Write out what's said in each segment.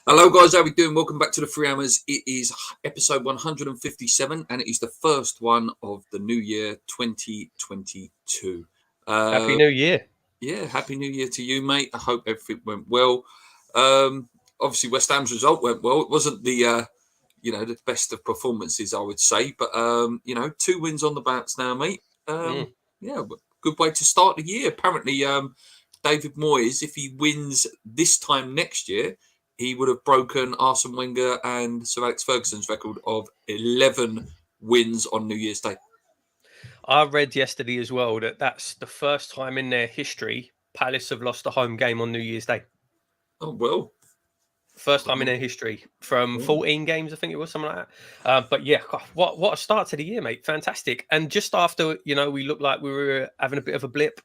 Hello, guys. How are we doing? Welcome back to the 3 Hammers. It is episode 157, and it is the first one of the new year 2022. Happy New Year. Yeah, happy New Year to you, mate. I hope everything went well. Obviously, West Ham's result went well. It wasn't the the best of performances, I would say, but 2 wins on the bounce now, mate. Yeah, good way to start the year. Apparently, David Moyes, if he wins this time next year, he would have broken Arsene Wenger and Sir Alex Ferguson's record of 11 wins on New Year's Day. I read yesterday as well that that's the first time in their history Palace have lost a home game on New Year's Day. Oh, well. First time in their history from 14 games, I think it was, something like that. But yeah, what a start to the year, mate. Fantastic. And just after, we looked like we were having a bit of a blip.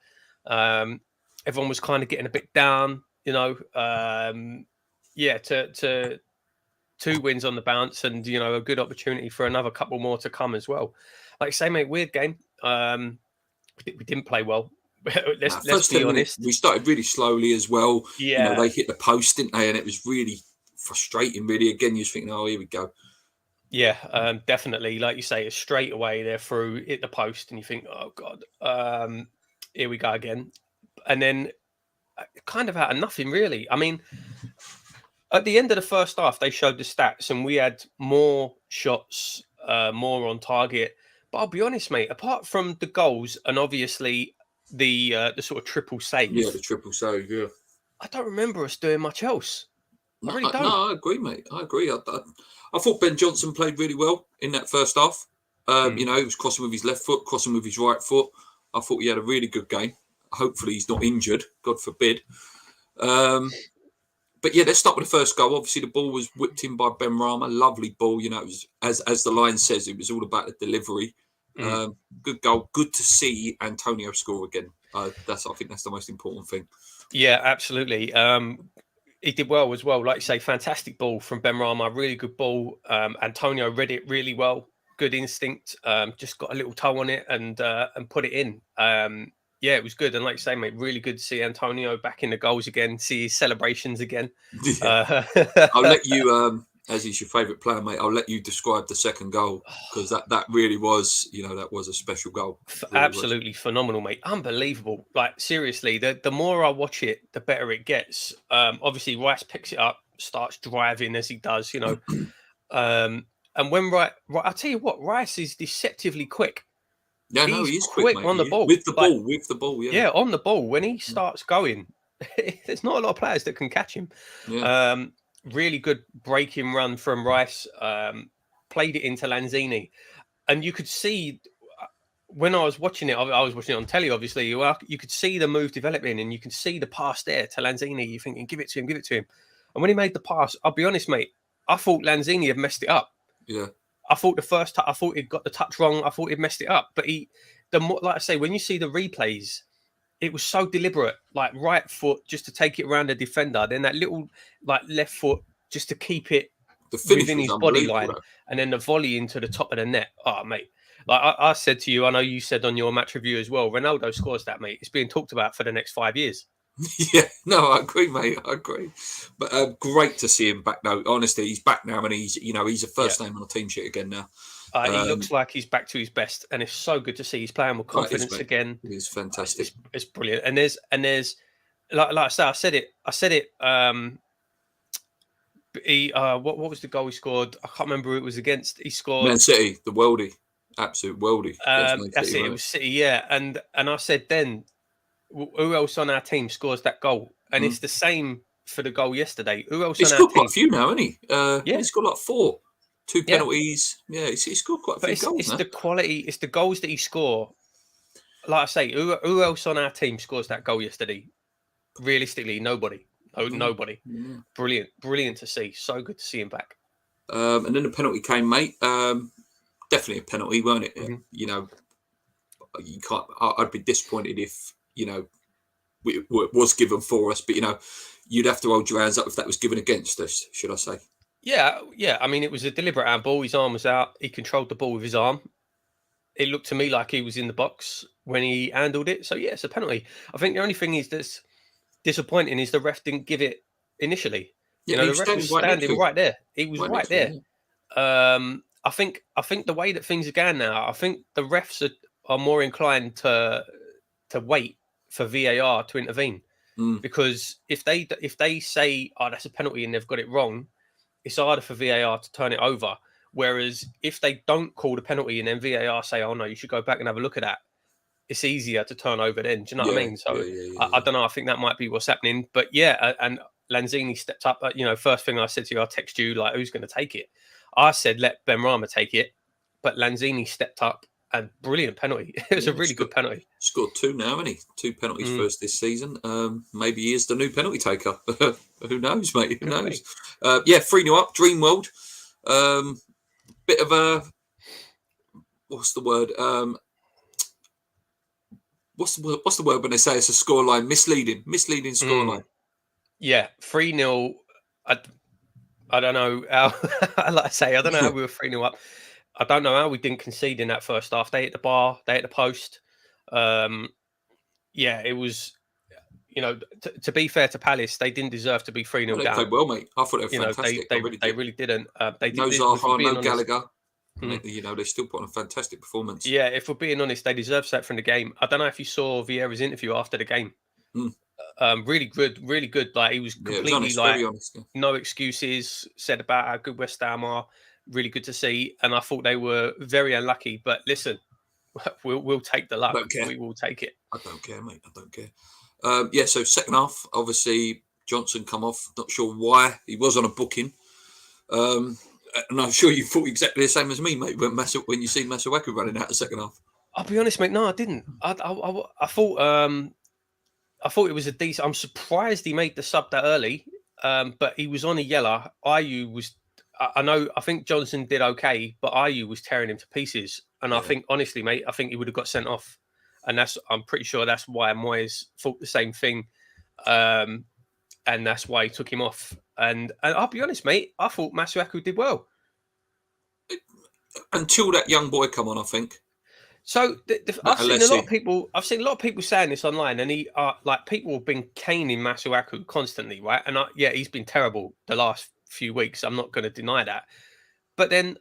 Everyone was kind of getting a bit down, to 2 wins on the bounce and, a good opportunity for another couple more to come as well. Like you say, mate, weird game. We didn't play well. Let's be honest. We started really slowly as well. Yeah. They hit the post, didn't they? And it was really frustrating, really. Again, you're thinking, oh, here we go. Yeah, definitely. Like you say, straight away they're through, hit the post, and you think, oh, God, here we go again. And then kind of out of nothing, really. I mean, at the end of the first half, they showed the stats, and we had more shots, more on target. But I'll be honest, mate, apart from the goals and obviously the sort of triple save. Yeah, the triple save, yeah. I don't remember us doing much else. I really don't. No, I agree, mate. I agree. I thought Ben Johnson played really well in that first half. He was crossing with his left foot, crossing with his right foot. I thought he had a really good game. Hopefully he's not injured, God forbid. But yeah, let's start with the first goal. Obviously, the ball was whipped in by Ben Rama. Lovely ball. It was, as the line says, it was all about the delivery. Good goal. Good to see Antonio score again. I think that's the most important thing. Yeah, absolutely. He did well as well. Like you say, fantastic ball from Ben Rama. Really good ball. Antonio read it really well. Good instinct. Just got a little toe on it and put it in. Yeah, it was good. And like you say, mate, really good to see Antonio back in the goals again, see his celebrations again. Yeah. I'll let you, as he's your favourite player, mate, I'll let you describe the second goal, because that really was, that was a special goal. Really absolutely was. Phenomenal, mate. Unbelievable. Like, seriously, the more I watch it, the better it gets. Obviously, Rice picks it up, starts driving as he does, and when I'll tell you what, Rice is deceptively quick. Yeah, he's quick, mate. On the ball. With the ball, yeah. Yeah, on the ball. When he starts going, there's not a lot of players that can catch him. Yeah. Really good breaking run from Rice. Played it into Lanzini. And you could see, when I was watching it, I was watching it on telly, obviously, you could see the move developing and you can see the pass there to Lanzini. You're thinking, give it to him. And when he made the pass, I'll be honest, mate, I thought Lanzini had messed it up. Yeah. I thought I thought he'd got the touch wrong. I thought he'd messed it up. But like I say, when you see the replays, it was so deliberate. Like, right foot just to take it around the defender, then that little left foot just to keep it within his body line, and then the volley into the top of the net. Oh, mate! Like I said to you, I know you said on your match review as well. Ronaldo scores that, mate. It's being talked about for the next 5 years. Yeah, no, I agree, mate. I agree. But great to see him back now. Honestly, he's back now, and he's a first name on the team sheet again now. He looks like he's back to his best, and it's so good to see he's playing with confidence again. He's fantastic. It's brilliant. And there's like I said, I said it. What was the goal he scored? I can't remember who it was against. He scored Man City, the worldie, absolute worldie. That's it. It was City, yeah. And I said then, who else on our team scores that goal? And it's the same for the goal yesterday. Who else? He's scored quite a few now, hasn't he? Yeah, he's scored like 4, 2 penalties. Yeah, he's scored quite a few goals. It's the quality. It's the goals that he score. Like I say, who else on our team scores that goal yesterday? Realistically, nobody. Nobody. Yeah. Brilliant to see. So good to see him back. And then the penalty came, mate. Definitely a penalty, weren't it? Mm-hmm. You can't. I'd be disappointed if it was given for us, but you'd have to hold your hands up if that was given against us, should I say? Yeah. I mean, it was a deliberate handball. His arm was out. He controlled the ball with his arm. It looked to me like he was in the box when he handled it. So, yeah, it's a penalty. I think the only thing that's disappointing is the ref didn't give it initially. Yeah, You know, he the was ref was right next to standing him. right there. He was right next to him, there. yeah. I think the way that things are going now, I think the refs are more inclined to wait for VAR to intervene, because if they say, oh, that's a penalty and they've got it wrong, it's harder for VAR to turn it over. Whereas if they don't call the penalty and then VAR say, oh no, you should go back and have a look at that, it's easier to turn over then. Do you know what I mean? So I don't know. I think that might be what's happening. But yeah, and Lanzini stepped up. You know, first thing I said to you, I'll text you, like, who's going to take it? I said, let Benrahma take it. But Lanzini stepped up, and brilliant penalty. It was a really good penalty. Scored 2 now, hasn't he? 2 penalties for us this season. Maybe he is the new penalty taker. Who knows, mate? Who knows? 3-0 up, Dream World. Bit of a... What's the word? What's the word when they say it's a scoreline? Misleading scoreline. Yeah, 3-0. I don't know how. Like I say, I don't know how we were 3-0 up. I don't know how we didn't concede in that first half. They hit the bar. They hit the post. It was. You know, to be fair to Palace, they didn't deserve to be 3-0 down. They played well, mate. I thought they were fantastic. They really didn't. They no did, Zaha, no Gallagher. You know, they still put on a fantastic performance. Yeah, if we're being honest, they deserve that from the game. I don't know if you saw Vieira's interview after the game. Really good. Like, he was completely honest, no excuses. Said about how good West Ham are. Really good to see. And I thought they were very unlucky. But listen, we'll take the luck. We will take it. I don't care, mate. I don't care. So second half, obviously Johnson come off. Not sure why. He was on a booking. And I'm sure you thought exactly the same as me, mate, when you see Masuaku running out the second half. I'll be honest, mate. No, I didn't. I thought it was a decent. I'm surprised he made the sub that early, but he was on a yellow. Ayew was. I think Johnson did okay, but Ayew was tearing him to pieces. And I think, honestly, mate, I think he would have got sent off. And I'm pretty sure that's why Moyes thought the same thing. And that's why he took him off. And I'll be honest, mate, I thought Masuaku did well. Until that young boy come on, I think. So I've seen a lot of people saying this online, and people have been caning Masuaku constantly, right? And he's been terrible the last few weeks. I'm not going to deny that. But then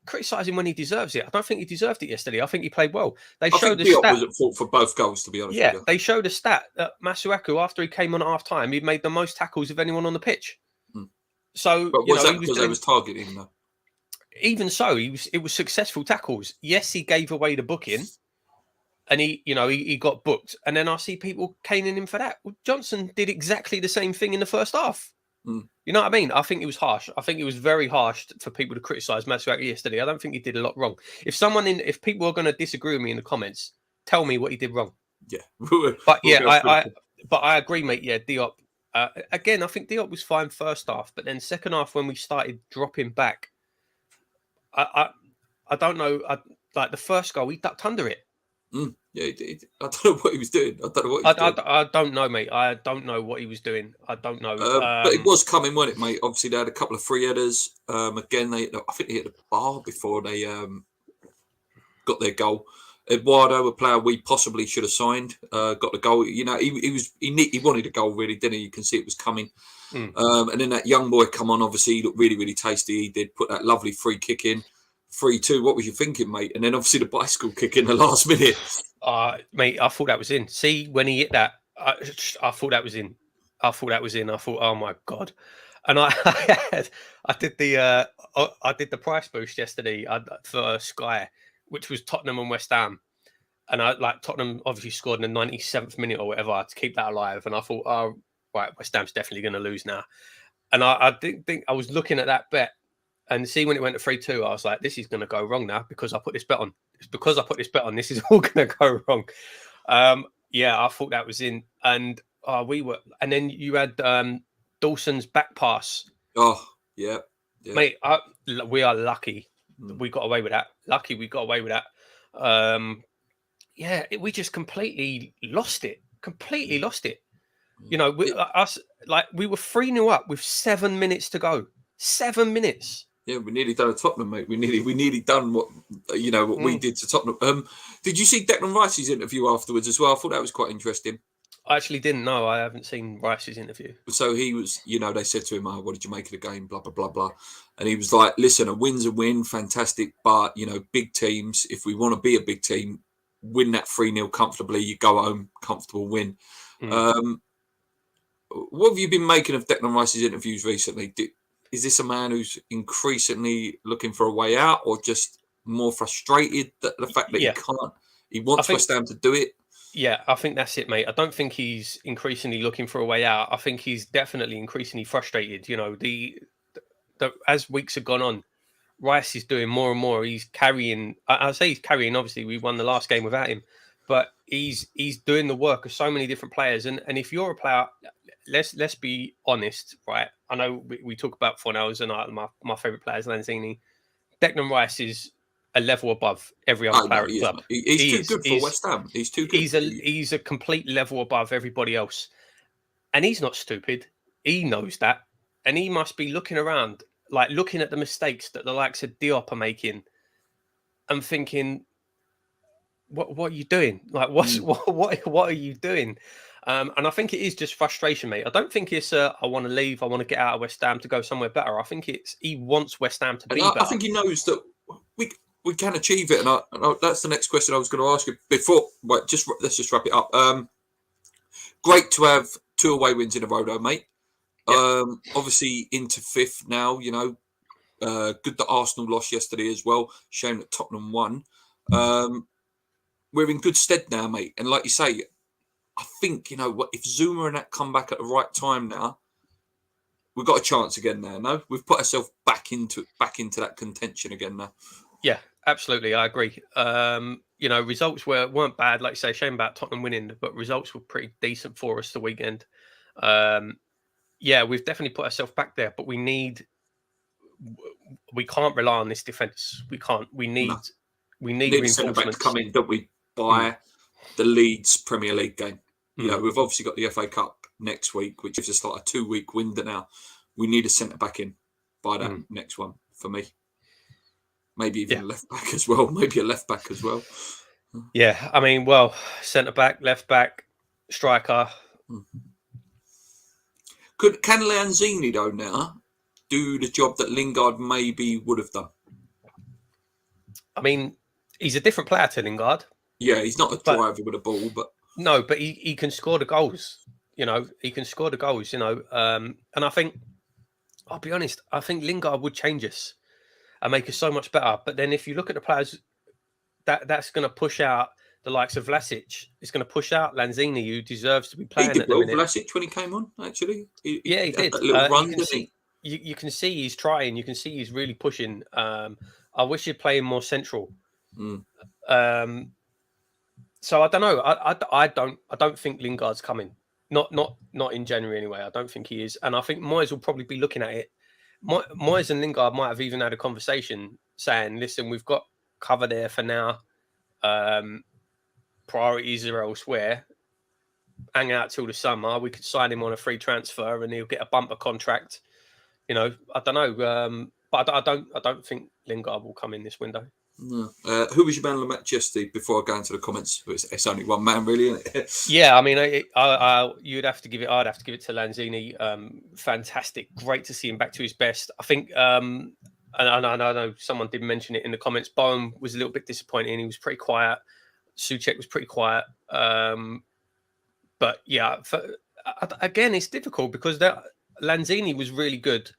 criticise him when he deserves it. I don't think he deserved it yesterday. I think he played well. I think Diop was at fault for both goals, to be honest with you. They showed a stat that Masuaku, after he came on at half time, he made the most tackles of anyone on the pitch. So, but was that because they was targeting him, though? Even so, it was successful tackles. Yes, he gave away the booking, and he got booked. And then I see people caning him for that. Well, Johnson did exactly the same thing in the first half. You know what I mean? I think it was harsh. I think it was very harsh for people to criticise Masuaku yesterday. I don't think he did a lot wrong. If people are going to disagree with me in the comments, tell me what he did wrong. Yeah, but I agree, mate. Yeah, Diop. Again, I think Diop was fine first half, but then second half when we started dropping back, I don't know. Like the first goal, he ducked under it. Yeah, he did. I don't know what he was doing. I don't know, mate. I don't know what he was doing. I don't know. But it was coming, wasn't it, mate? Obviously, they had a couple of free headers. Again, I think they hit the bar before they got their goal. Eduardo, a player we possibly should have signed, got the goal. You know, he wanted a goal, really, didn't he? You can see it was coming. And then that young boy come on. Obviously, he looked really, really tasty. He did put that lovely free kick in. 3-2. What was you thinking, mate? And then obviously the bicycle kick in the last minute. Mate, I thought that was in. See, when he hit that, I thought that was in. I thought, oh my god! And I did the price boost yesterday for Sky, which was Tottenham and West Ham, and Tottenham obviously scored in the 97th minute or whatever to keep that alive. And I thought, oh right, West Ham's definitely going to lose now. And I didn't think I was looking at that bet. And see, when it went to 3-2, I was like, this is going to go wrong now because I put this bet on. It's because I put this bet on. This is all going to go wrong. I thought that was in. And we were. And then you had Dawson's back pass. Oh, yeah. Mate, we are lucky. We got away with that. Lucky we got away with that. We just completely lost it. You know, we were 3-0 up with 7 minutes to go. 7 minutes. Yeah, we nearly done a Tottenham, mate. We nearly done what we did to Tottenham. Did you see Declan Rice's interview afterwards as well? I thought that was quite interesting. I actually didn't know. I haven't seen Rice's interview. So he was, they said to him, "Oh, what did you make of the game?" Blah blah blah blah, and he was like, "Listen, a win's a win, fantastic, but big teams. If we want to be a big team, win that 3-0 comfortably. You go home, comfortable win." What have you been making of Declan Rice's interviews recently? Is this a man who's increasingly looking for a way out, or just more frustrated that the fact that he can't? He wants West Ham to do it. Yeah, I think that's it, mate. I don't think he's increasingly looking for a way out. I think he's definitely increasingly frustrated. As weeks have gone on, Rice is doing more and more. He's carrying. I'll say he's carrying. Obviously, we won the last game without him, but he's doing the work of so many different players. And if you're a player, let's be honest, right? I know we talk about Fornells and my favorite players, Lanzini. Declan Rice is a level above every other player at the club. He's too good for West Ham. He's too good. He's a complete level above everybody else. And he's not stupid. He knows that. And he must be looking around, like looking at the mistakes that the likes of Diop are making and thinking, what are you doing? Like, what are you doing? And I think it is just frustration, mate. I don't think it's I want to leave. I want to get out of West Ham to go somewhere better. I think he wants West Ham to be better. I think he knows that we can achieve it, and that's the next question I was going to ask you. Before, let's just wrap it up. Great to have 2 away wins in a row, though, mate. Yep. Obviously into 5th now. Good that Arsenal lost yesterday as well. Shame that Tottenham won. We're in good stead now, mate. And like you say, I think if Zuma and that come back at the right time now, we've got a chance again there. No, we've put ourselves back into that contention again now. Yeah. Absolutely, I agree. Results weren't bad, like you say. Shame about Tottenham winning, but results were pretty decent for us the weekend. We've definitely put ourselves back there, but we can't rely on this defence. We can't. We need reinforcements. To come in, don't we? By the Leeds Premier League game. We've obviously got the FA Cup next week, which gives us like a 2-week window now. We need a centre back in by that next one for me. Maybe even a left back as well. Maybe a left back as well. Yeah, I mean, centre back, left back, striker. Can Lanzini though now do the job that Lingard maybe would have done? I mean, he's a different player to Lingard. Yeah, he's not a driver with a ball, but no, but he can score the goals. He can score the goals. And I think, I'll be honest, I think Lingard would change us and make us so much better. But then if you look at the players, that's going to push out the likes of Vlasic. It's going to push out Lanzini, who deserves to be playing. He did well, Vlasic, when he came on, actually. He did. That little run, you can see he's trying. You can see he's really pushing. I wish he'd play more central. So I don't know. I don't think Lingard's coming. Not in January anyway. I don't think he is. And I think Moyes will probably be looking at it. Moyes and Lingard might have even had a conversation saying, listen, we've got cover there for now. Priorities are elsewhere. Hang out till the summer. We could sign him on a free transfer and he'll get a bumper contract. I don't know. But I don't think Lingard will come in this window. No. Who was your man of the match yesterday? Before I go into the comments, it's only one man, really, isn't it? Yeah, I mean, you'd have to give it. I'd have to give it to Lanzini. Fantastic, great to see him back to his best. I think, and I know someone did mention it in the comments. Bowen was a little bit disappointing. He was pretty quiet. Souček was pretty quiet. But yeah, again, it's difficult because Lanzini was really good.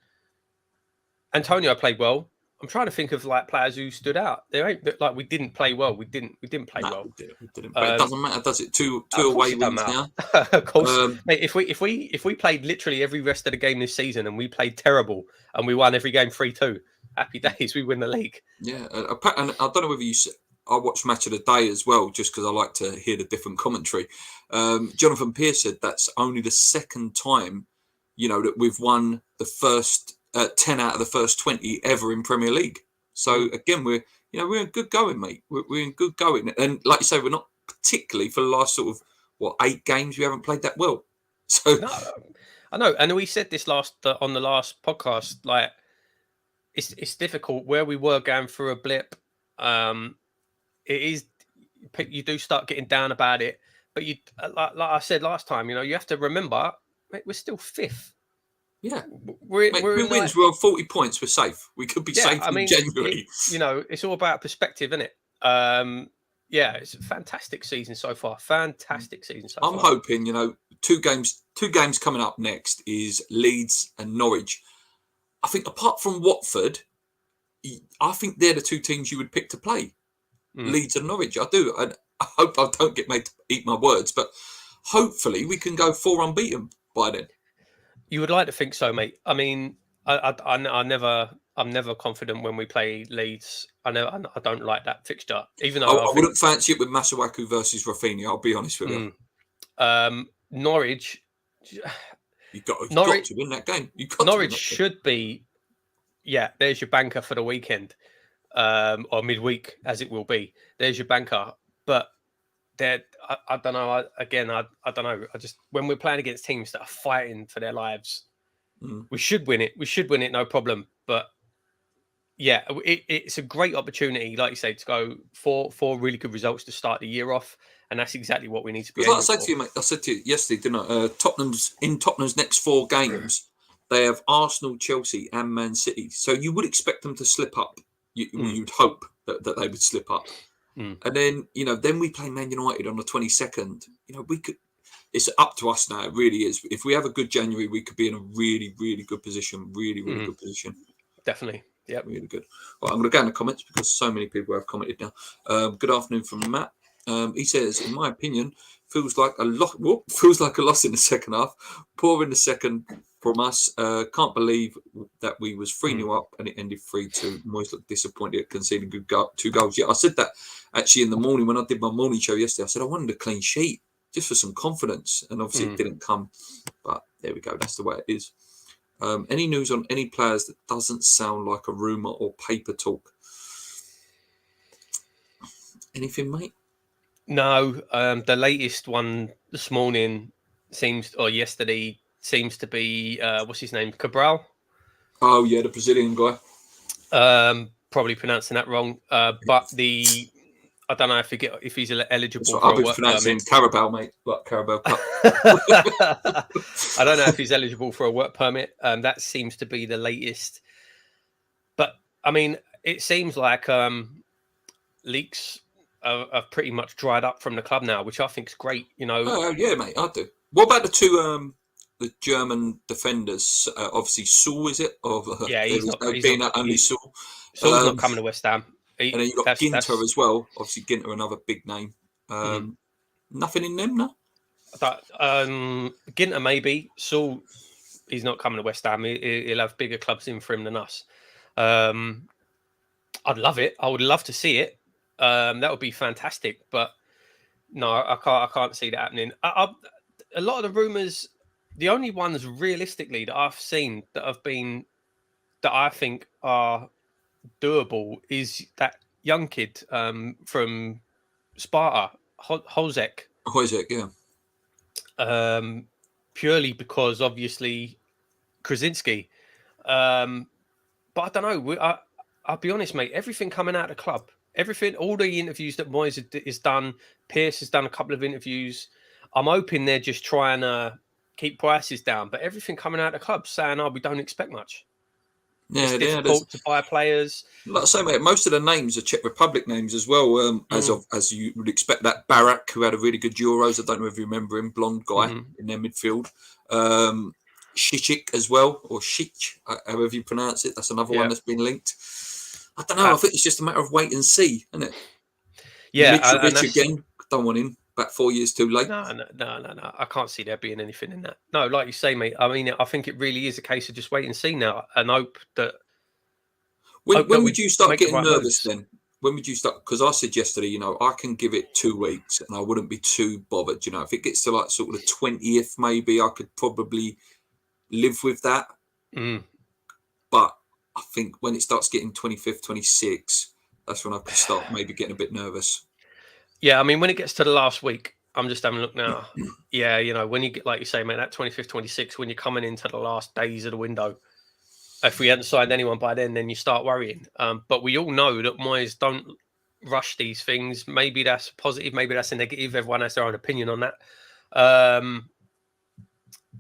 Antonio played well. I'm trying to think of players who stood out. There ain't we didn't play well. We didn't play well. We didn't. But it doesn't matter, does it? Two away wins now. Of course, mate, if we played literally every rest of the game this season and we played terrible and we won every game 3-2, happy days. We win the league. Yeah, and I don't know whether I watched Match of the Day as well, just because I like to hear the different commentary. Jonathan Pearce said that's only the second time, that we've won the first 10 out of the first 20 ever in Premier League. So again, we're in good going, mate. We're in good going, and like you say, we're not particularly for the last sort of 8 games we haven't played that well. So no, I know, and we said this on the last podcast. Like it's difficult where we were going through a blip. It is, you do start getting down about it, But you, like I said last time, you have to remember, mate, we're still 5th. Yeah, we're 2 wins. We're on 40 points. We're safe. We could be safe in January. It's all about perspective, isn't it? Yeah, it's a fantastic season so far. Fantastic season so far. I'm hoping, two games coming up next is Leeds and Norwich. I think apart from Watford, I think they're the two teams you would pick to play. Leeds and Norwich. I do. And I hope I don't get made to eat my words, but hopefully we can go 4 unbeaten by then. You would like to think so, mate. I mean, I'm never confident when we play Leeds. I don't like that fixture, even though I wouldn't fancy it with Masuaku versus Rafinha. I'll be honest with you. Norwich, you've got to win that game. Norwich should be. Yeah, there's your banker for the weekend, or midweek as it will be. There's your banker, but I don't know. I don't know. When we're playing against teams that are fighting for their lives, we should win it. We should win it, no problem. But yeah, it's a great opportunity, like you say, to go for really good results to start the year off, and that's exactly what we need to be. Like I said to you, mate, I said to you yesterday, didn't I? Tottenham's next 4 games, they have Arsenal, Chelsea, and Man City. So you would expect them to slip up. You'd hope that they would slip up. And then, then we play Man United on the 22nd. We could. It's up to us now. It really is. If we have a good January, we could be in a really, really good position. Really, really good position. Definitely. Yeah. Really good. Well, I'm going to go in the comments because so many people have commented now. Good afternoon from Matt. He says, in my opinion, feels like a loss in the second half. Poor in the second from us. Can't believe that we was 3-0 up and it ended 3-2. Moyes looked disappointed at conceding 2 goals. Yeah, I said that actually in the morning when I did my morning show yesterday. I said I wanted a clean sheet just for some confidence, and obviously it didn't come. But there we go. That's the way it is. Any news on any players that doesn't sound like a rumour or paper talk? Anything, mate? No. The latest one this morning yesterday seems to be what's his name? Cabral. Oh yeah, the Brazilian guy. Probably pronouncing that wrong. But I don't know if he's eligible for a work permit. Carabao, mate, like Carabao Cup. I don't know if he's eligible for a work permit. That seems to be the latest. But I mean, it seems like leaks have pretty much dried up from the club now, which I think is great. Oh yeah, mate, I do. What about the 2 the German defenders? Obviously, Saul, is it? Yeah, he's not. Only Saul. Saul's not coming to West Ham. And then you've got Ginter as well. Obviously, Ginter, another big name. Nothing in them, no? Ginter maybe. Saul, he's not coming to West Ham. He'll have bigger clubs in for him than us. I'd love it. I would love to see it. That would be fantastic. But no, I can't see that happening. A lot of the rumours, the only ones realistically that I've seen that I think are doable is that young kid from Sparta, Hozek. Hozek, yeah. Purely because obviously Krasinski. But I don't know. I'll be honest, mate. Everything coming out of the club, all the interviews that Moyes has done, Pierce has done a couple of interviews. I'm hoping they're just trying to keep prices down. But everything coming out of the club saying, we don't expect much. Yeah, it's difficult to buy players. Like I say, mate, most of the names are Czech Republic names as well. As you would expect, that Barak, who had a really good Euros. I don't know if you remember him, blonde guy in their midfield. Šičík as well, or Šich, however you pronounce it. That's another one that's been linked. I don't know. I think it's just a matter of wait and see, isn't it? Yeah, Mitrovic again. Don't want him. About 4 years too late. No. I can't see there being anything in that. No, like you say, mate. I mean, I think it really is a case of just wait and see now, and hope that. When would you start getting nervous then? When would you start? Because I said yesterday, I can give it 2 weeks, and I wouldn't be too bothered. If it gets to like sort of the 20th, maybe I could probably live with that. But I think when it starts getting 25th, 26th, that's when I could start maybe getting a bit nervous. Yeah, I mean, when it gets to the last week, I'm just having a look now. Yeah, when you get, like you say, mate, that 25th, 26th, when you're coming into the last days of the window, if we hadn't signed anyone by then you start worrying. But we all know that Moyes don't rush these things. Maybe that's positive, maybe that's a negative. Everyone has their own opinion on that.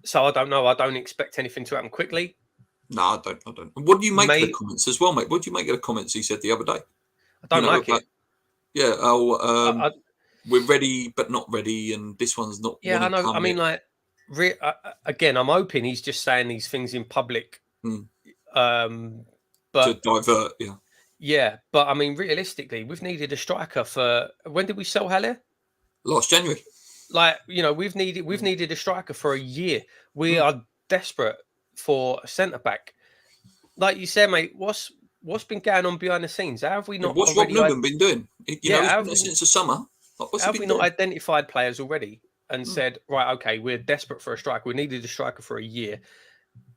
So I don't know. I don't expect anything to happen quickly. No, I don't. What do you make of the May- comments as well, mate? What do you make of the comments he said the other day? I don't like it. Yeah. We're ready, but not ready, and this one's not. Yeah, I know. Come I mean, yet. like, again, I'm hoping he's just saying these things in public. But to divert, yeah. Yeah, but I mean, realistically, we've needed a striker for when did we sell Haller? Last January. Like, you know, we've needed a striker for a year. We are desperate for a centre back. Like you said, mate, what's been going on behind the scenes? How have we not? What's Rob Newman been doing? He's been there since the summer. What's have he we been not doing? identified players already and said, right, okay, we're desperate for a striker. We needed a striker for a year.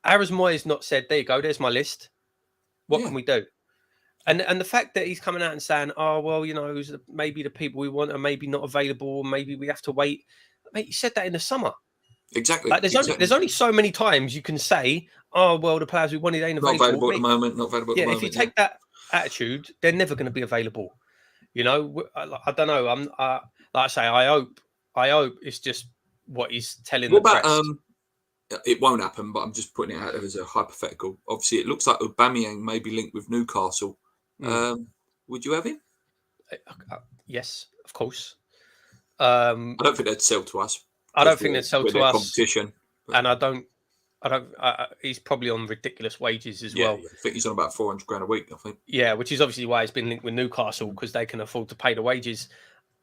Aras Moyes not said, there you go, there's my list. What can we do? And the fact that he's coming out and saying, oh, well, you know, maybe the people we want are maybe not available, or maybe we have to wait. Mate, you said that in the summer. Exactly. Like, there's only so many times you can say, oh, well, the players we wanted ain't available. Not available at the moment. Not available at the moment. If you take that attitude, they're never going to be available. You know, I don't know. Like I say, I hope it's just what he's telling the press. It won't happen, but I'm just putting it out there as a hypothetical. Obviously, it looks like Aubameyang may be linked with Newcastle. Would you have him? Yes, of course. I don't think they'd sell to us. I don't think they'd sell to us. Competition, and I don't. He's probably on ridiculous wages as well. Yeah, I think he's on about $400,000 a week. I think. Yeah, which is obviously why he's been linked with Newcastle, because they can afford to pay the wages.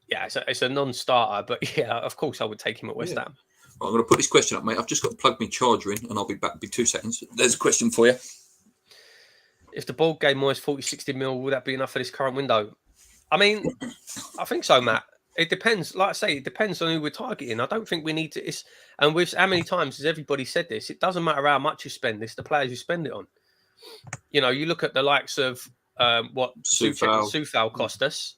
Yeah, it's a non-starter, but yeah, of course I would take him at West Ham. Right, I'm going to put this question up, mate. I've just got to plug my charger in, and I'll be back. Be 2 seconds. There's a question for you. If the board gave Moyes 40-60 mil, would that be enough for this current window? I mean, I think so, Matt. It depends. Like I say, it depends on who we're targeting. I don't think we need to. And with how many times has everybody said this? It doesn't matter how much you spend. It's the players you spend it on. You know, you look at the likes of what Souček and Soufal cost us.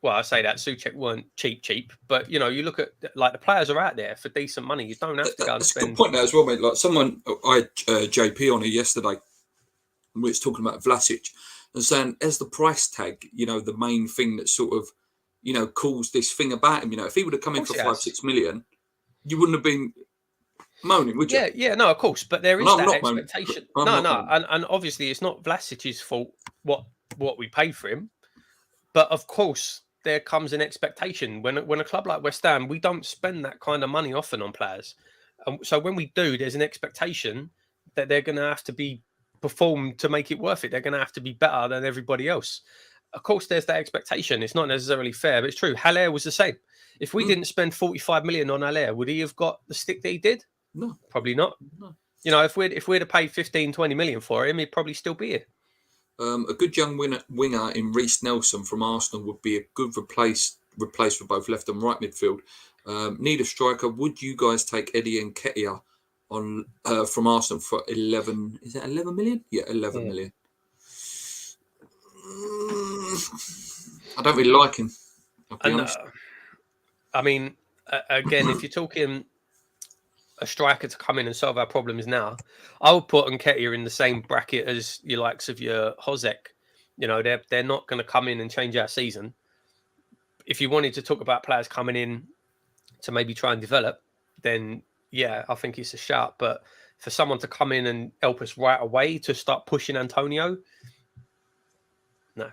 Well, I say that Souček weren't cheap, but you know, you look at like the players are out there for decent money. You don't have to go and spend. That's a good point there as well, mate. Like I had JP on here yesterday. We was talking about Vlasic and saying, as the price tag, you know, the main thing that sort of, you know, calls this thing about him. You know, if he would have come in for 5-6 million, you wouldn't have been moaning, would you? Yeah, no, of course. But there is that expectation. And obviously it's not Vlasic's fault what we paid for him. But of course, there comes an expectation when a club like West Ham, we don't spend that kind of money often on players. So when we do, there's an expectation that they're going to have to be performed to make it worth it. They're going to have to be better than everybody else. Of course, there's that expectation. It's not necessarily fair, but it's true. Haller was the same. If we didn't spend 45 million on Haller, would he have got the stick that he did? No, probably not. No. You know, if we'd have paid 15, 20 million for him, he'd probably still be here. A good young winger in Reece Nelson from Arsenal would be a good replace for both left and right midfield. Need a striker. Would you guys take Eddie Nketiah on from Arsenal for 11? Is it 11 million? Yeah, 11 million. I don't really like him. I'll be honest. I mean, again, if you're talking a striker to come in and solve our problems now, I would put Nketiah in the same bracket as your likes of your Hozek. You know, they're not going to come in and change our season. If you wanted to talk about players coming in to maybe try and develop, then yeah, I think it's a shout. But for someone to come in and help us right away to start pushing Antonio, no.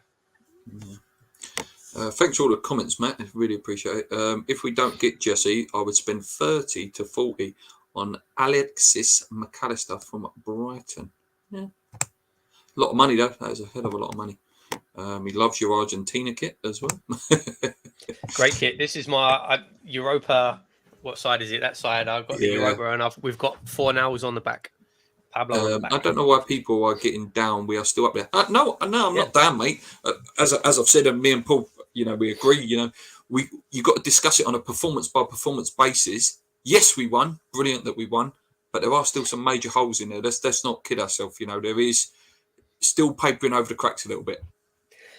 Thanks for all the comments, Matt. I really appreciate it. If we don't get Jesse, I would spend 30 to 40 on Alexis McAllister from Brighton. Yeah. A lot of money, though. That is a hell of a lot of money. He loves your Argentina kit as well. Great kit. This is my Europa. What side is it? That side. I've got the Europa, and we've got 4 nails on the back. Pablo on the back. I don't know why people are getting down. We are still up there. No, I'm not down, mate. As I've said, and me and Paul, you know, we agree. You know, you got to discuss it on a performance by performance basis. Yes, we won. Brilliant that we won, but there are still some major holes in there. Let's not kid ourselves. You know, there is still papering over the cracks a little bit.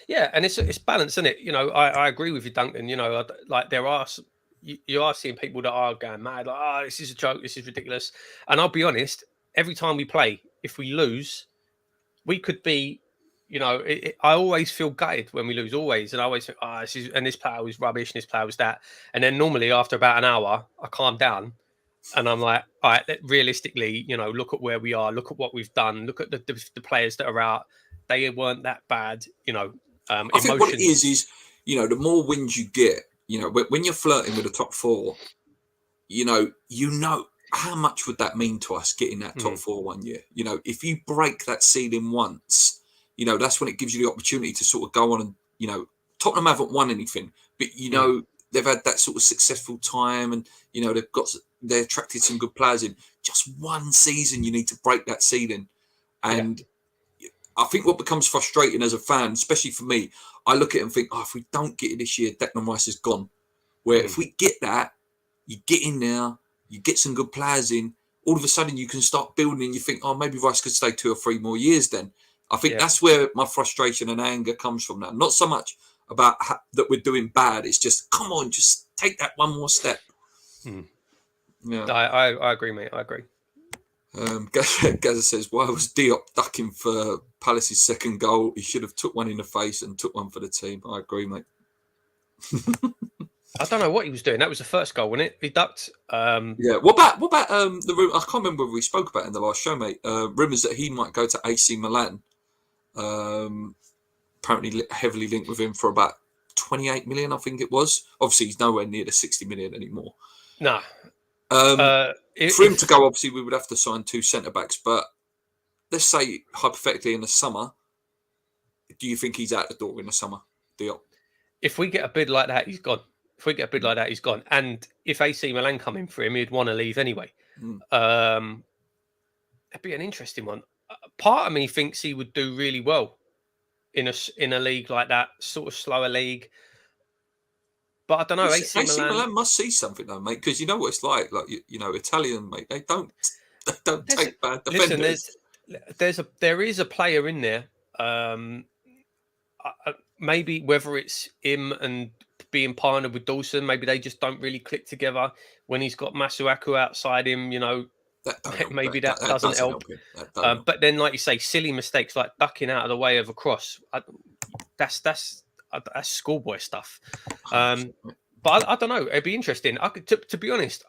Yeah, and it's balanced, isn't it? You know, I agree with you, Duncan. You know, like there are you are seeing people that are going mad, like, oh, this is a joke, this is ridiculous. And I'll be honest, every time we play, if we lose, we could be I always feel gutted when we lose, always. And I always think, this player was rubbish, and this player was that. And then normally after about an hour, I calm down and I'm like, all right, realistically, look at where we are, look at what we've done, look at the players that are out. They weren't that bad, I think what it is, the more wins you get, when you're flirting with the top four, you know how much would that mean to us getting that top four one year? If you break that ceiling once, that's when it gives you the opportunity to sort of go on and, Tottenham haven't won anything, but they've had that sort of successful time, and they attracted some good players in. Just one season, you need to break that ceiling, and I think what becomes frustrating as a fan, especially for me, I look at it and think, if we don't get it this year, Declan Rice is gone. Where if we get that, you get in there, you get some good players in, all of a sudden you can start building and you think, maybe Rice could stay 2 or 3 more years then. I think that's where my frustration and anger comes from now. Not so much about that we're doing bad. It's just, come on, just take that one more step. Yeah, I agree, mate. I agree. Gaza says, why was Diop ducking for Palace's second goal? He should have took one in the face and took one for the team. I agree, mate. I don't know what he was doing. That was the first goal, wasn't it? He ducked. Yeah. What about the rumor? I can't remember what we spoke about in the last show, mate. Rumours that he might go to AC Milan. Apparently heavily linked with him for about 28 million, I think it was. Obviously, he's nowhere near the 60 million anymore. No. For him to go, obviously, we would have to sign 2 centre-backs. But let's say, hypothetically, in the summer, do you think he's out the door in the summer, Diop? If we get a bid like that, he's gone. And if AC Milan come in for him, he'd want to leave anyway. That'd be an interesting one. Part of me thinks he would do really well in a league like that, sort of slower league. But I don't know. AC Milan must see something though, mate, because you know what it's like. Like Italian, mate, they don't take bad defenders. Listen, there is a player in there. Maybe whether it's him and being partnered with Dawson, maybe they just don't really click together. When he's got Masuaku outside him, that doesn't help. But then, like you say, silly mistakes like ducking out of the way of a cross. That's schoolboy stuff. But I don't know. It'd be interesting. To be honest,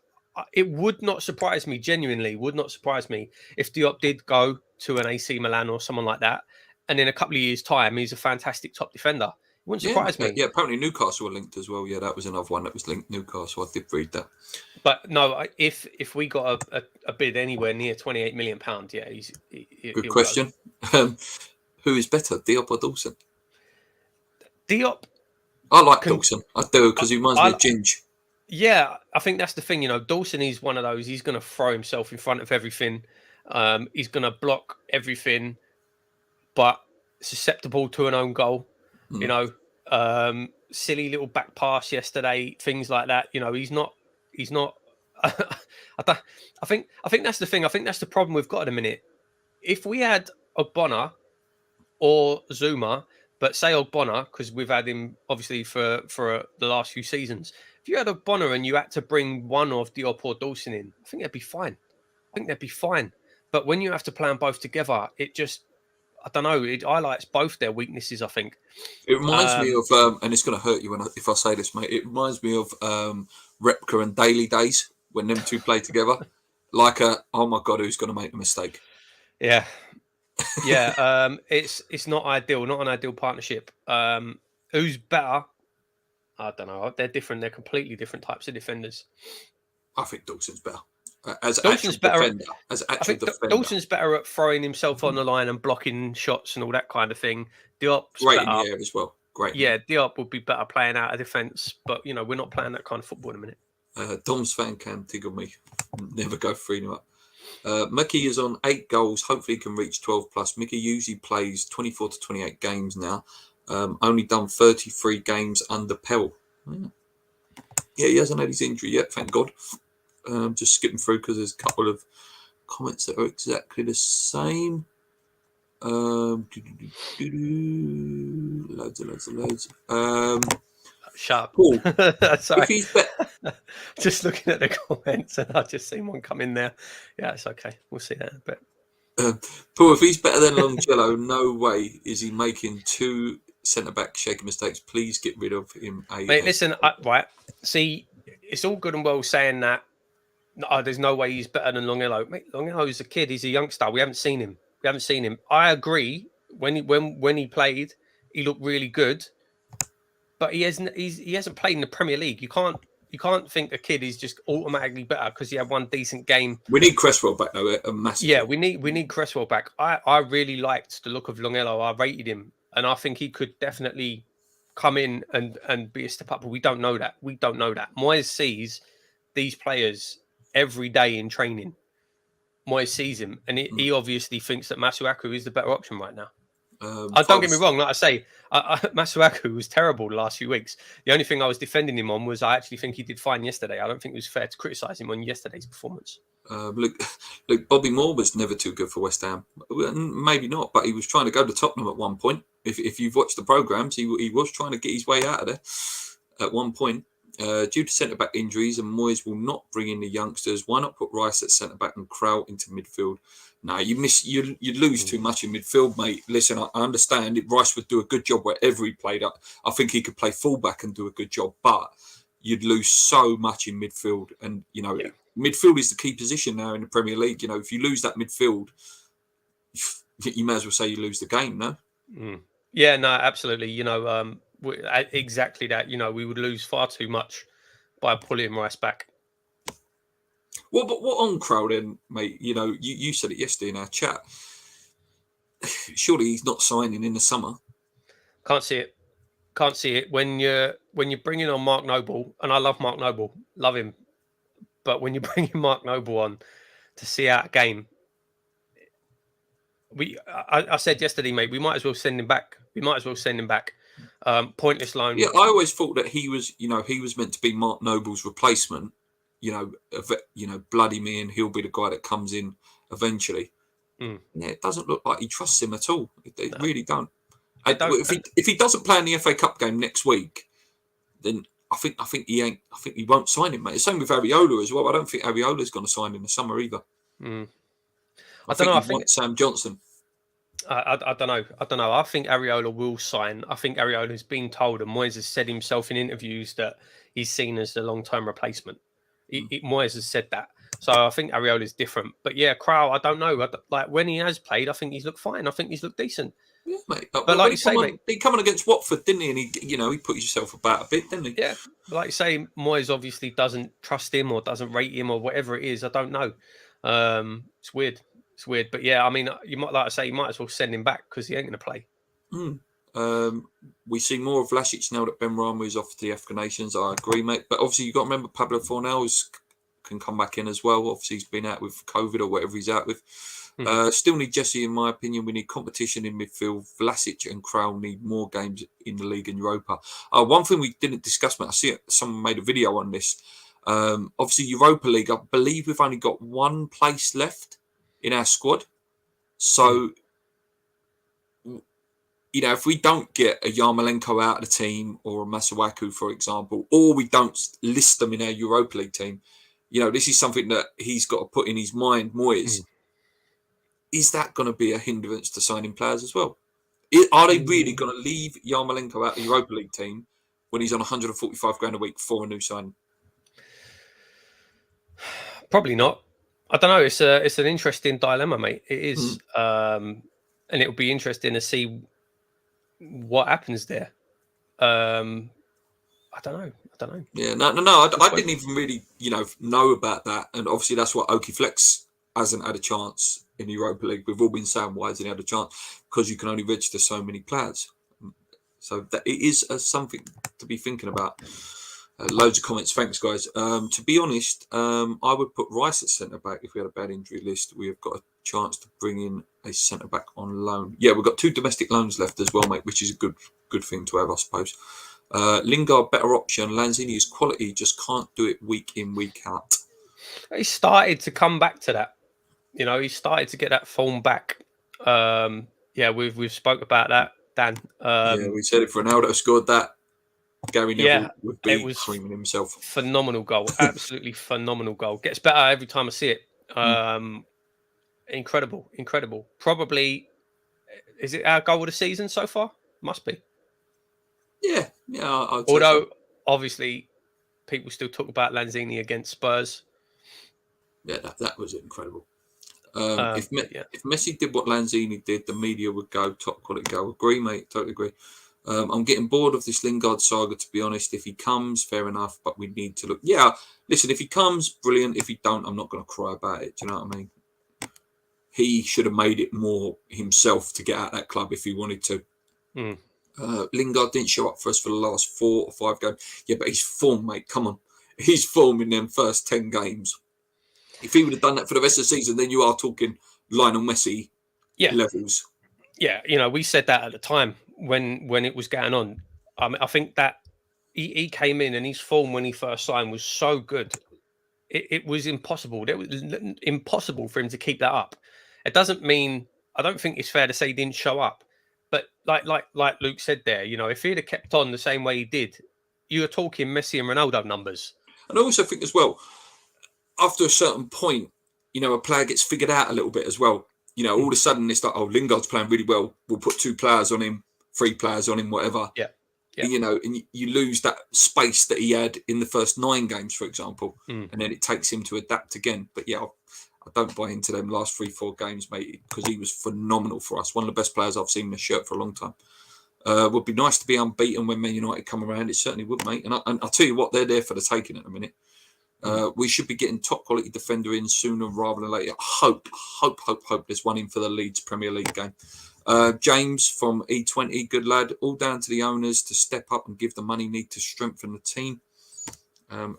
it would not surprise me. Genuinely, would not surprise me if Diop did go to an AC Milan or someone like that, and in a couple of years' time, he's a fantastic top defender. It wouldn't surprise me. Yeah, apparently Newcastle were linked as well. Yeah, that was another one that was linked. Newcastle, I did read that. But no, if we got a bid anywhere near £28 million, good question. Who is better, Diop or Dawson? Diop. I like Dawson. I do, because he reminds me of Ginge. Yeah, I think that's the thing. Dawson is one of those. He's going to throw himself in front of everything. He's going to block everything, but susceptible to an own goal. Silly little back pass yesterday, things like that. He's not. I think that's the thing. I think that's the problem we've got at the minute. If we had Ogbonna or Zuma, but say Ogbonna, because we've had him obviously for the last few seasons. If you had Ogbonna and you had to bring one of Diop or Dawson in, I think they'd be fine. But when you have to play them both together, it just, I don't know, it highlights both their weaknesses, I think. It reminds me of, and it's going to hurt you if I say this, mate, it reminds me of Repka and Daly days when them two play together. Like oh my God, who's going to make a mistake? Yeah. Yeah, it's not ideal, not an ideal partnership. Who's better? I don't know. They're different. They're completely different types of defenders. I think Dawson's better. Dawson's better. Dawson's better at throwing himself on the line and blocking shots and all that kind of thing. Diop's great better in the air as well. Great. Yeah, Diop would be better playing out of defence, but we're not playing that kind of football in a minute. Dom's fan can tickle me. Never go 3-0 up. Mickey is on 8 goals. Hopefully, he can reach 12 plus. Mickey usually plays 24 to 28 games now. Only done 33 games under Pell. Yeah, he hasn't had his injury yet, thank God. Just skipping through because there's a couple of comments that are exactly the same. Loads. Sharp. Paul, sorry. If he's just looking at the comments and I've just seen one come in there. Yeah, it's okay. We'll see that in a bit. Paul, if he's better than Longcello, no way is he making two centre-back shaking mistakes. Please get rid of him. Mate, listen, right. See, it's all good and well saying that there's no way he's better than Longcello. Mate, Longcello's a kid. He's a youngster. We haven't seen him. I agree. When he played, he looked really good. But he hasn't played in the Premier League. You can't think a kid is just automatically better because he had one decent game. We need Cresswell back though, a massive. Yeah, we need Cresswell back. I really liked the look of Longcello. I rated him, and I think he could definitely come in and be a step up. But we don't know that. Moyes sees these players every day in training. Moyes sees him, and he obviously thinks that Masuaku is the better option right now. Don't get me wrong. Like I say, Masuaku was terrible the last few weeks. The only thing I was defending him on was I actually think he did fine yesterday. I don't think it was fair to criticise him on yesterday's performance. Look, Bobby Moore was never too good for West Ham. Maybe not, but he was trying to go to Tottenham at one point. If you've watched the programmes, he was trying to get his way out of there at one point. Due to centre-back injuries, and Moyes will not bring in the youngsters, why not put Rice at centre-back and Krauth into midfield? No, you'd lose too much in midfield, mate. Listen, I understand it. Rice would do a good job wherever he played. I think he could play full-back and do a good job, but you'd lose so much in midfield. And, midfield is the key position now in the Premier League. If you lose that midfield, you may as well say you lose the game, no? Yeah, no, absolutely. Exactly that. We would lose far too much by pulling Rice back. Well, but what on Krauth then, mate? You said it yesterday in our chat. Surely he's not signing in the summer. Can't see it. When you're bringing on Mark Noble, and I love Mark Noble, love him, but when you're bringing Mark Noble on to see out a game, I said yesterday, mate, we might as well send him back. Pointless loan. Yeah, I always thought that he was meant to be Mark Noble's replacement. Bloody me, and he'll be the guy that comes in eventually. Yeah, it doesn't look like he trusts him at all. They really don't. If he doesn't play in the FA Cup game next week, then I think he won't sign him, mate. Same with Areola as well. I don't think Areola's going to sign in the summer either. I don't know. I think Sam Johnson. I don't know. I think Areola will sign. I think Areola's been told, and Moyes has said himself in interviews that he's seen as the long-term replacement. Moyes has said that. So I think Areola's different. But yeah, Krauth, I don't know. When he has played, I think he's looked fine. I think he's looked decent. Yeah, mate. But like you say, mate, he coming against Watford, didn't he? And he put himself about a bit, didn't he? Yeah. But like you say, Moyes obviously doesn't trust him or doesn't rate him or whatever it is. I don't know. It's weird. But yeah, I mean, you might as well send him back because he ain't going to play. We see more of Vlasic now that Ben Rama is off to the African Nations. I agree, mate. But obviously, you've got to remember Pablo Fornals can come back in as well. Obviously, he's been out with COVID or whatever he's out with. Still need Jesse, in my opinion. We need competition in midfield. Vlasic and Krauth need more games in the league and Europa. One thing we didn't discuss, mate, I see someone made a video on this. Obviously, Europa League, I believe we've only got one place left in our squad. So, if we don't get a Yarmolenko out of the team or a Masuaku, for example, or we don't list them in our Europa League team, this is something that he's got to put in his mind, Moyes. Is that going to be a hindrance to signing players as well? Are they really going to leave Yarmolenko out of the Europa League team when he's on 145 grand a week for a new signing? Probably not. I don't know. It's an interesting dilemma, mate. It is, and it'll be interesting to see what happens there. I don't know. Yeah, no. I didn't even really, know about that, and obviously that's why Oki Flex hasn't had a chance in the Europa League. We've all been saying, why hasn't he had a chance? Because you can only register so many players. So that it is something to be thinking about. Loads of comments. Thanks, guys. To be honest, I would put Rice at centre-back if we had a bad injury list. We have got a chance to bring in a centre-back on loan. Yeah, we've got 2 domestic loans left as well, mate, which is a good thing to have, I suppose. Lingard, better option. Lanzini is quality, just can't do it week in, week out. He started to come back to that. He started to get that form back. We've spoke about that, Dan. We said if Ronaldo scored that, Gary Neville would be creaming himself. Phenomenal goal. Absolutely phenomenal goal. Gets better every time I see it. incredible. Probably, is it our goal of the season so far? Must be. Yeah, I'd say Although, so. obviously, people still talk about Lanzini against Spurs. Yeah, that was incredible. Yeah. If Messi did what Lanzini did, the media would go top quality goal. Agree, mate. Totally agree. I'm getting bored of this Lingard saga, to be honest. If he comes, fair enough, but we need to look. Yeah, listen, if he comes, brilliant. If he don't, I'm not going to cry about it. Do you know what I mean? He should have made it more himself to get out of that club if he wanted to. Mm. Lingard didn't show up for us for the last 4 or 5 games. Yeah, but he's form, mate. Come on. He's form in them first 10 games. If he would have done that for the rest of the season, then you are talking Lionel Messi levels. Yeah, we said that at the time when it was going on. I think that he came in and his form when he first signed was so good. It was impossible. It was impossible for him to keep that up. It doesn't mean I don't think it's fair to say he didn't show up. But like Luke said there, if he'd have kept on the same way he did, you were talking Messi and Ronaldo numbers. And I also think as well, after a certain point, a player gets figured out a little bit as well. All of a sudden it's like, oh, Lingard's playing really well. We'll put 2 players on him, 3 players on him, whatever. Yeah. And you lose that space that he had in the first 9 games, for example, and then it takes him to adapt again. But yeah, I don't buy into them last 3-4 games, mate, because he was phenomenal for us. One of the best players I've seen in a shirt for a long time. Would be nice to be unbeaten when Man United come around. It certainly would, mate. And I'll tell you what, they're there for the taking at the minute. We should be getting top quality defender in sooner rather than later. Hope there's one in for the Leeds Premier League game. James from E20, good lad. All down to the owners to step up and give the money need to strengthen the team.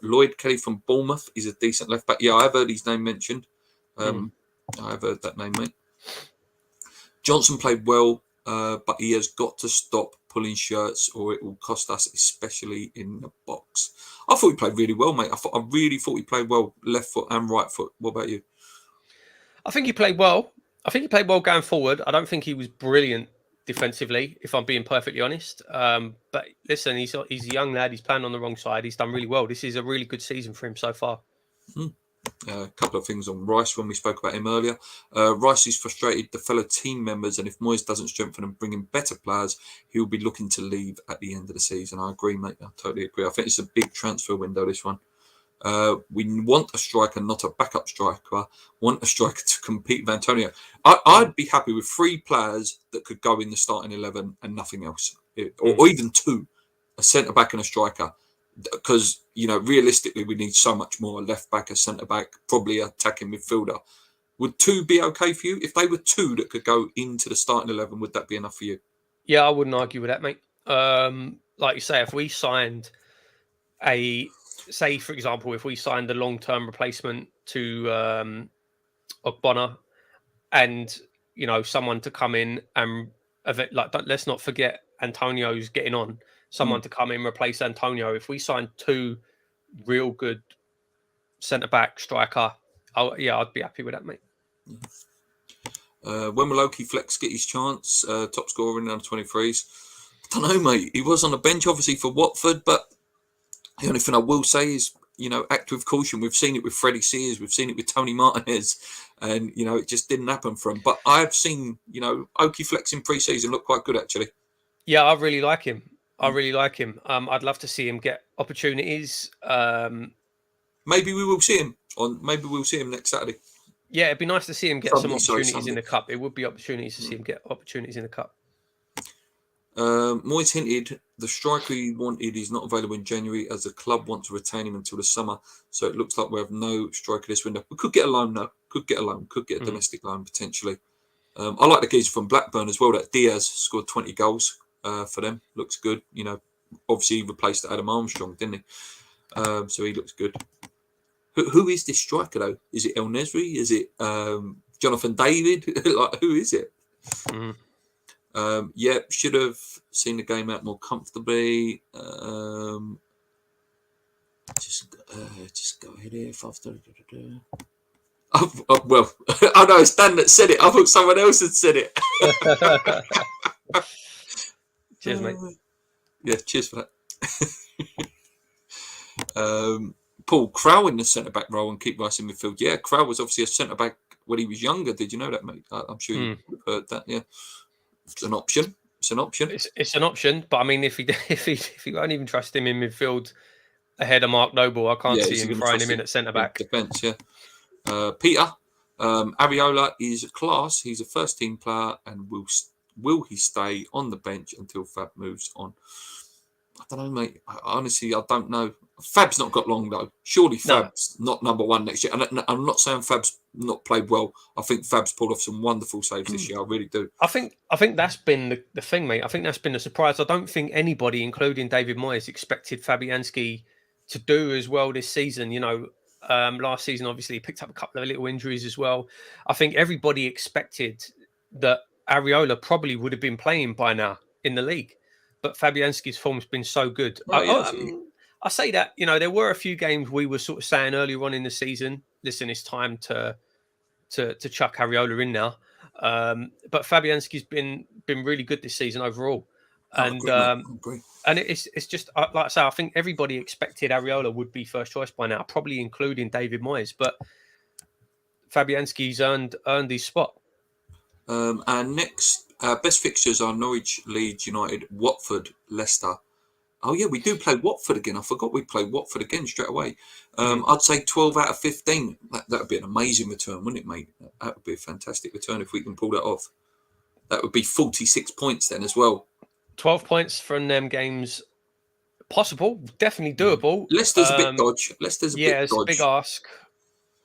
Lloyd Kelly from Bournemouth is a decent left back. Yeah, I've heard his name mentioned. I've heard that name, mate. Johnson played well, but he has got to stop pulling shirts or it will cost us, especially in the box. I thought he played really well, mate. I really thought he played well, left foot and right foot. What about you? I think he played well. I think he played well going forward. I don't think he was brilliant defensively, if I'm being perfectly honest. But listen, he's a young lad. He's playing on the wrong side. He's done really well. This is a really good season for him so far. A couple of things on Rice when we spoke about him earlier. Rice is frustrated the fellow team members, and if Moyes doesn't strengthen and bring in better players, he will be looking to leave at the end of the season. I agree, mate. I totally agree. I think it's a big transfer window, this one. We want a striker, not a backup striker. Want a striker to compete with Antonio. I'd be happy with 3 players that could go in the starting 11 and nothing else, or even 2, a centre back and a striker. Because realistically, we need so much more: a left back, a centre back, probably an attacking midfielder. Would 2 be okay for you? If they were 2 that could go into the starting 11, would that be enough for you? Yeah, I wouldn't argue with that, mate. Like you say, if we signed say for example, if we signed a long-term replacement to Ogbonna, and someone to come in and let's not forget Antonio's getting on. Someone to come in, replace Antonio. If we signed 2 real good centre-back striker, I'd be happy with that, mate. When will Loki Flex get his chance? Top scorer in under 23s. I don't know, mate. He was on the bench, obviously, for Watford, but the only thing I will say is, act with caution. We've seen it with Freddie Sears. We've seen it with Tony Martinez, and, it just didn't happen for him. But I've seen, Oki Flex in pre-season look quite good, actually. Yeah, I really like him. I'd love to see him get opportunities. Maybe we will see him maybe we'll see him next Saturday. Yeah, it'd be nice to see him get some opportunities in the cup. It would be opportunities to see him get opportunities in the cup. Moyes hinted the striker he wanted is not available in January as the club want to retain him until the summer. So it looks like we have no striker this window. We could get a loan, though. Could get a domestic loan potentially. I like the geezer from Blackburn as well. That Diaz scored 20 goals for them. Looks good. Obviously he replaced Adam Armstrong, didn't he? So he looks good. Who is this striker though? Is it El Nesri? Is it Jonathan David? Who is it? Should have seen the game out more comfortably. Just go ahead here. Well, I know it's Dan that said it. I thought someone else had said it. Cheers, mate. Yeah, cheers for that. Paul Crow in the centre-back role and keep Rice in midfield. Yeah, Crow was obviously a centre-back when he was younger. Did you know that, mate? I'm sure you've heard that. Yeah, it's an option. It's an option. It's an option, but I mean, if he won't even trust him in midfield ahead of Mark Noble, I can't see him throwing him in at centre back. Defence, yeah. Peter, Areola is class. He's a first team player, and will he stay on the bench until Fab moves on? I don't know, mate. Honestly, I don't know. Fab's not got long though. Surely Fab's not number one next year. And I'm not saying Fab's not played well. I think Fab's pulled off some wonderful saves this year. I really do. I think that's been the thing, mate. I think that's been a surprise. I don't think anybody, including David Moyes, expected Fabianski to do as well this season. You know, last season obviously he picked up a couple of little injuries as well. I think everybody expected that Areola probably would have been playing by now in the league, but Fabianski's form's been so good. I say that, you know, there were a few games we were sort of saying earlier on in the season, listen, it's time to chuck Areola in now. But Fabianski's been really good this season overall. And it's just, like I say, I think everybody expected Areola would be first choice by now, probably including David Moyes. But Fabianski's earned his spot. Our next best fixtures are Norwich, Leeds United, Watford, Leicester. Oh, yeah, we do play Watford again. I forgot we played Watford again straight away. I'd say 12 out of 15. That would be an amazing return, wouldn't it, mate? That would be a fantastic return if we can pull that off. That would be 46 points then as well. 12 points from them games. Possible, definitely doable. Leicester's a bit dodge. Leicester's a bit dodge. Yeah, it's a big ask.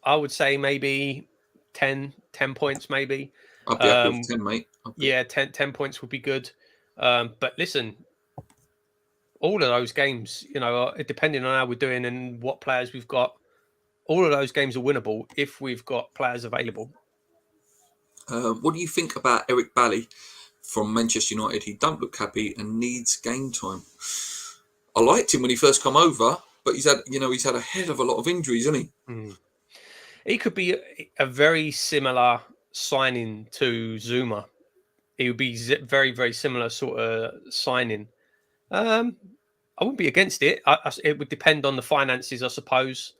I would say maybe 10 points, maybe. I'd be happy with 10, mate. 10 points would be good. But listen, all of those games, you know, depending on how we're doing and what players we've got, all of those games are winnable if we've got players available. What do you think about Eric Bailly from Manchester United? He don't look happy and needs game time. I liked him when he first come over, but he's had a hell of a lot of injuries, hasn't he? He could be a very similar signing to Zuma. He would be very, very similar sort of signing. I wouldn't be against it. It would depend on the finances, I suppose.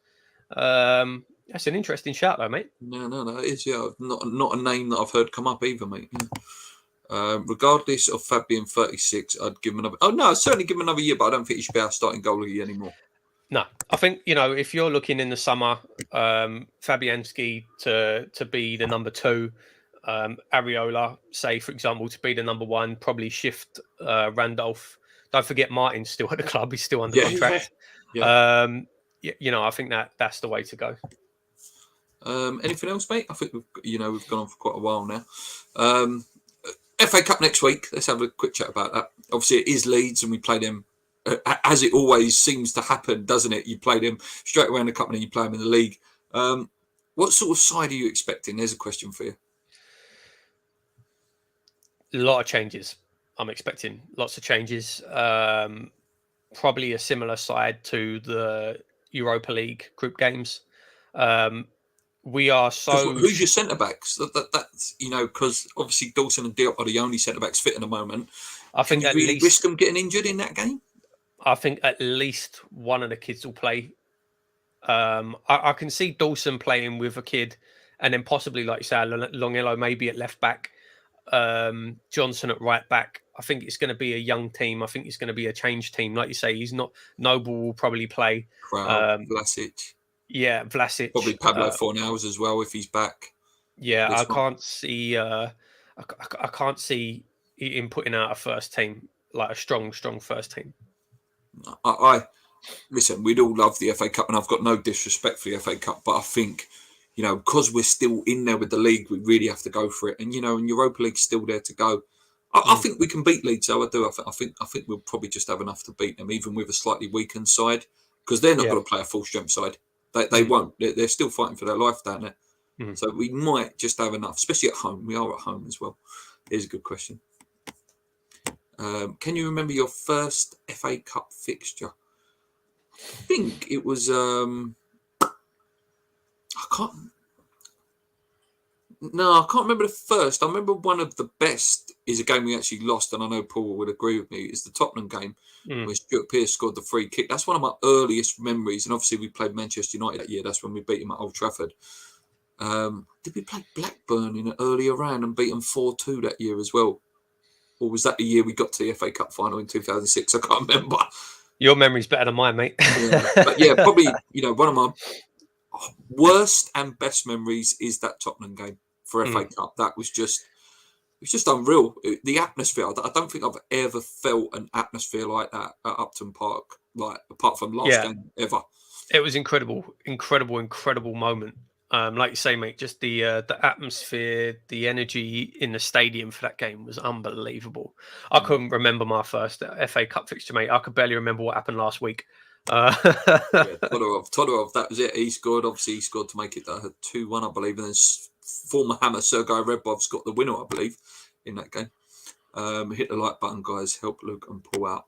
That's an interesting shout, though, mate. No, it is. Yeah, not a name that I've heard come up either, mate. Yeah. Regardless of Fab being 36, I'd give him another. Oh no, I'd certainly give him another year, but I don't think he should be our starting goalie anymore. No, I think, you know, if you're looking in the summer, Fabianski to be the number 2, Areola, say for example, to be the number 1, probably shift Randolph. Don't forget Martin's still at the club; he's still under contract. Yeah. You know, I think that's the way to go. Anything else, mate? I think we've gone on for quite a while now. FA Cup next week. Let's have a quick chat about that. Obviously, it is Leeds, and we play them as it always seems to happen, doesn't it? You play them straight away in the cup, and then you play them in the league. What sort of side are you expecting? There's a question for you. A lot of changes. I'm expecting lots of changes. Probably a similar side to the Europa League group games. We are so. Who's your centre backs? That's because obviously Dawson and Diop are the only centre backs fit at the moment. I think at least risk them getting injured in that game. I think at least one of the kids will play. I can see Dawson playing with a kid, and then possibly, like you say, Longello maybe at left back, Johnson at right back. I think it's going to be a young team. I think it's going to be a change team. Like you say, he's not. Noble will probably play. Vlasic. Yeah, Vlasic. Probably Pablo Fornals as well if he's back. Yeah, I can't see. I can't see him putting out a first team, like a strong first team. I listen. We'd all love the FA Cup, and I've got no disrespect for the FA Cup, but I think because we're still in there with the league, we really have to go for it. And and Europa League's still there to go. I think we can beat Leeds. So I do. I think we'll probably just have enough to beat them, even with a slightly weakened side, because they're not going to play a full strength side. They won't. They're still fighting for their life down there. So we might just have enough, especially at home. We are at home as well. Here's a good question. Can you remember your first FA Cup fixture? I think it was. I can't remember the first. I remember one of the best is a game we actually lost, and I know Paul would agree with me. It's the Tottenham game where Stuart Pearce scored the free kick. That's one of my earliest memories, and obviously we played Manchester United that year. That's when we beat him at Old Trafford. Did we play Blackburn in an earlier round and beat them 4-2 that year as well? Or was that the year we got to the FA Cup final in 2006? I can't remember. Your memory's better than mine, mate. But yeah, probably, one of my worst and best memories is that Tottenham game for FA Cup. That was just, it's just unreal. The atmosphere, I don't think I've ever felt an atmosphere like that at Upton Park, like apart from last game ever. It was incredible moment. Like you say, mate, just the atmosphere, the energy in the stadium for that game was unbelievable. I couldn't remember my first FA Cup fixture, mate. I could barely remember what happened last week. Todorov, that was it. He scored. Obviously, he scored to make it 2-1, I believe. And then former Hammer Sergei Redbov's got the winner, I believe, in that game. Hit the like button, guys. Help Luke and pull out.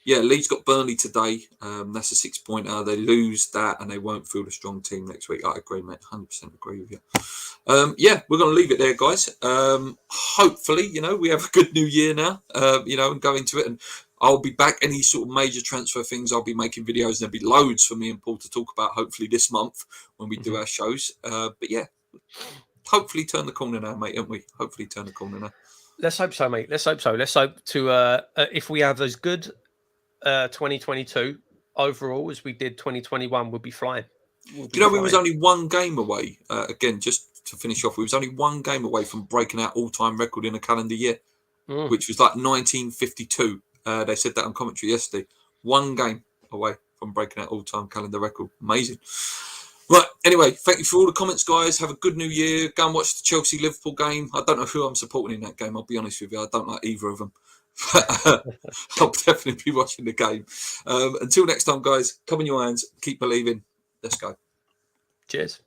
Leeds got Burnley today. That's a 6-pointer. They lose that and they won't field a strong team next week. I agree, mate. 100% agree with you. We're going to leave it there, guys. Hopefully, we have a good new year now, and go into it. And I'll be back. Any sort of major transfer things, I'll be making videos. And there'll be loads for me and Paul to talk about, hopefully, this month when we do our shows. Hopefully turn the corner now, mate, haven't we? Hopefully turn the corner now. Let's hope so, mate. Let's hope so. Let's hope to, if we have as good 2022 overall as we did 2021, we'll be flying. We was only one game away. Again, just to finish off, we was only one game away from breaking our all-time record in a calendar year, which was like 1952. They said that on commentary yesterday. One game away from breaking our all-time calendar record. Amazing. Right, anyway, thank you for all the comments, guys. Have a good new year. Go and watch the Chelsea-Liverpool game. I don't know who I'm supporting in that game, I'll be honest with you. I don't like either of them. I'll definitely be watching the game. Until next time, guys, come in your hands. Keep believing. Let's go. Cheers.